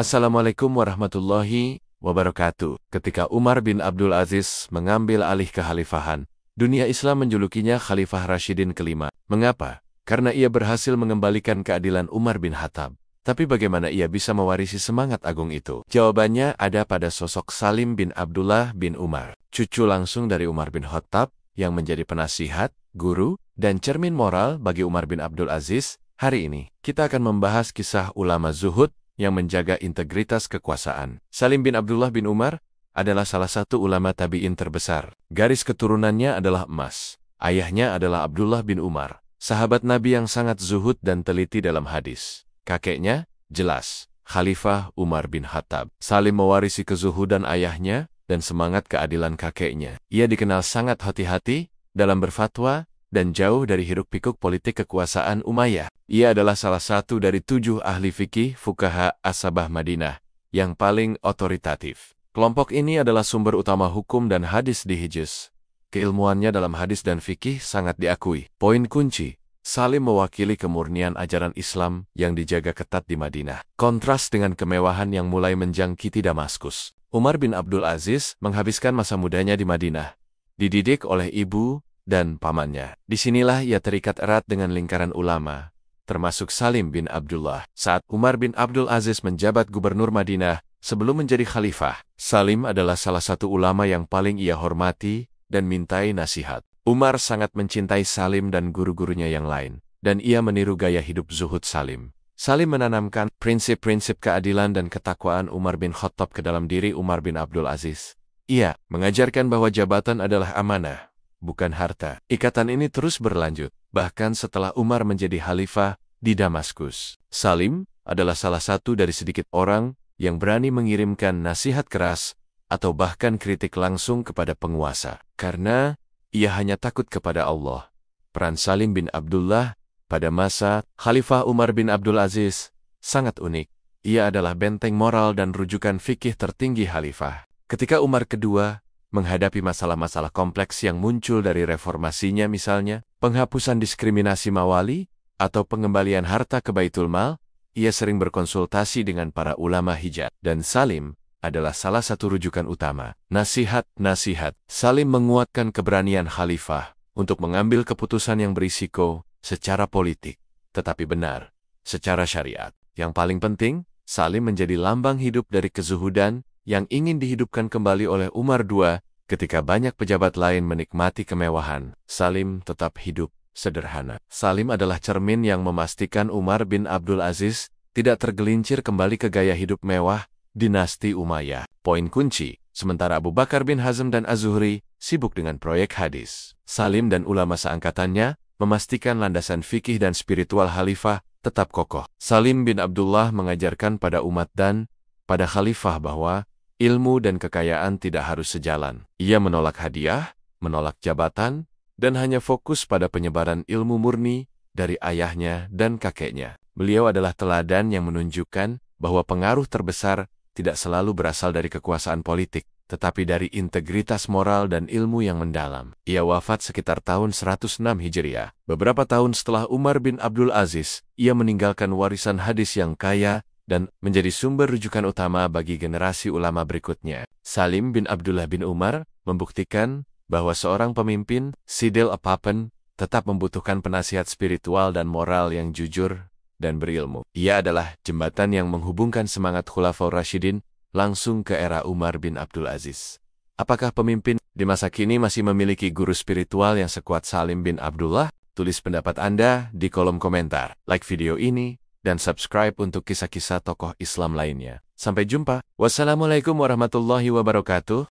Assalamualaikum warahmatullahi wabarakatuh. Ketika Umar bin Abdul Aziz mengambil alih kekhalifahan, dunia Islam menjulukinya Khalifah Rashidin kelima. Mengapa? Karena ia berhasil mengembalikan keadilan Umar bin Khattab. Tapi bagaimana ia bisa mewarisi semangat agung itu? Jawabannya ada pada sosok Salim bin Abdullah bin Umar, cucu langsung dari Umar bin Khattab yang menjadi penasihat, guru, dan cermin moral bagi Umar bin Abdul Aziz. Hari ini, kita akan membahas kisah ulama zuhud yang menjaga integritas kekuasaan. Salim bin Abdullah bin Umar adalah salah satu ulama tabi'in terbesar. Garis keturunannya adalah emas. Ayahnya adalah Abdullah bin Umar, sahabat Nabi yang sangat zuhud dan teliti dalam hadis. Kakeknya, jelas, Khalifah Umar bin Khattab. Salim mewarisi kezuhudan ayahnya dan semangat keadilan kakeknya. Ia dikenal sangat hati-hati dalam berfatwa dan jauh dari hiruk-pikuk politik kekuasaan Umayyah. Ia adalah salah satu dari 7 ahli fikih fuqaha As-Sabah Madinah yang paling otoritatif. Kelompok ini adalah sumber utama hukum dan hadis di Hijaz. Keilmuannya dalam hadis dan fikih sangat diakui. Poin kunci, Salim mewakili kemurnian ajaran Islam yang dijaga ketat di Madinah. Kontras dengan kemewahan yang mulai menjangkiti Damaskus. Umar bin Abdul Aziz menghabiskan masa mudanya di Madinah, dididik oleh ibu dan pamannya. Disinilah ia terikat erat dengan lingkaran ulama, termasuk Salim bin Abdullah. Saat Umar bin Abdul Aziz menjabat gubernur Madinah sebelum menjadi khalifah, Salim adalah salah satu ulama yang paling ia hormati dan mintai nasihat. Umar sangat mencintai Salim dan guru-gurunya yang lain, dan ia meniru gaya hidup zuhud Salim. Salim menanamkan prinsip-prinsip keadilan dan ketakwaan Umar bin Khattab ke dalam diri Umar bin Abdul Aziz. Ia mengajarkan bahwa jabatan adalah amanah, bukan harta. Ikatan ini terus berlanjut, bahkan setelah Umar menjadi khalifah di Damaskus. Salim adalah salah satu dari sedikit orang yang berani mengirimkan nasihat keras atau bahkan kritik langsung kepada penguasa, karena ia hanya takut kepada Allah. Peran Salim bin Abdullah pada masa Khalifah Umar bin Abdul Aziz sangat unik. Ia adalah benteng moral dan rujukan fikih tertinggi khalifah. Ketika Umar kedua menghadapi masalah-masalah kompleks yang muncul dari reformasinya, misalnya penghapusan diskriminasi mawali atau pengembalian harta ke Baitul Mal, ia sering berkonsultasi dengan para ulama Hijaz. Dan Salim adalah salah satu rujukan utama. Nasihat. Salim menguatkan keberanian khalifah untuk mengambil keputusan yang berisiko secara politik, tetapi benar secara syariat. Yang paling penting, Salim menjadi lambang hidup dari kezuhudan yang ingin dihidupkan kembali oleh Umar II. Ketika banyak pejabat lain menikmati kemewahan, Salim tetap hidup sederhana. Salim adalah cermin yang memastikan Umar bin Abdul Aziz tidak tergelincir kembali ke gaya hidup mewah dinasti Umayyah. Poin kunci, sementara Abu Bakar bin Hazm dan Az-Zuhri sibuk dengan proyek hadis, Salim dan ulama seangkatannya memastikan landasan fikih dan spiritual khalifah tetap kokoh. Salim bin Abdullah mengajarkan pada umat dan pada khalifah bahwa ilmu dan kekayaan tidak harus sejalan. Ia menolak hadiah, menolak jabatan, dan hanya fokus pada penyebaran ilmu murni dari ayahnya dan kakeknya. Beliau adalah teladan yang menunjukkan bahwa pengaruh terbesar tidak selalu berasal dari kekuasaan politik, tetapi dari integritas moral dan ilmu yang mendalam. Ia wafat sekitar tahun 106 Hijriah. Beberapa tahun setelah Umar bin Abdul Aziz, ia meninggalkan warisan hadis yang kaya dan menjadi sumber rujukan utama bagi generasi ulama berikutnya. Salim bin Abdullah bin Umar membuktikan bahwa seorang pemimpin, sidil apapun, tetap membutuhkan penasihat spiritual dan moral yang jujur dan berilmu. Ia adalah jembatan yang menghubungkan semangat Khulafaur Rashidin langsung ke era Umar bin Abdul Aziz. Apakah pemimpin di masa kini masih memiliki guru spiritual yang sekuat Salim bin Abdullah? Tulis pendapat Anda di kolom komentar. Like video ini dan subscribe untuk kisah-kisah tokoh Islam lainnya. Sampai jumpa. Wassalamualaikum warahmatullahi wabarakatuh.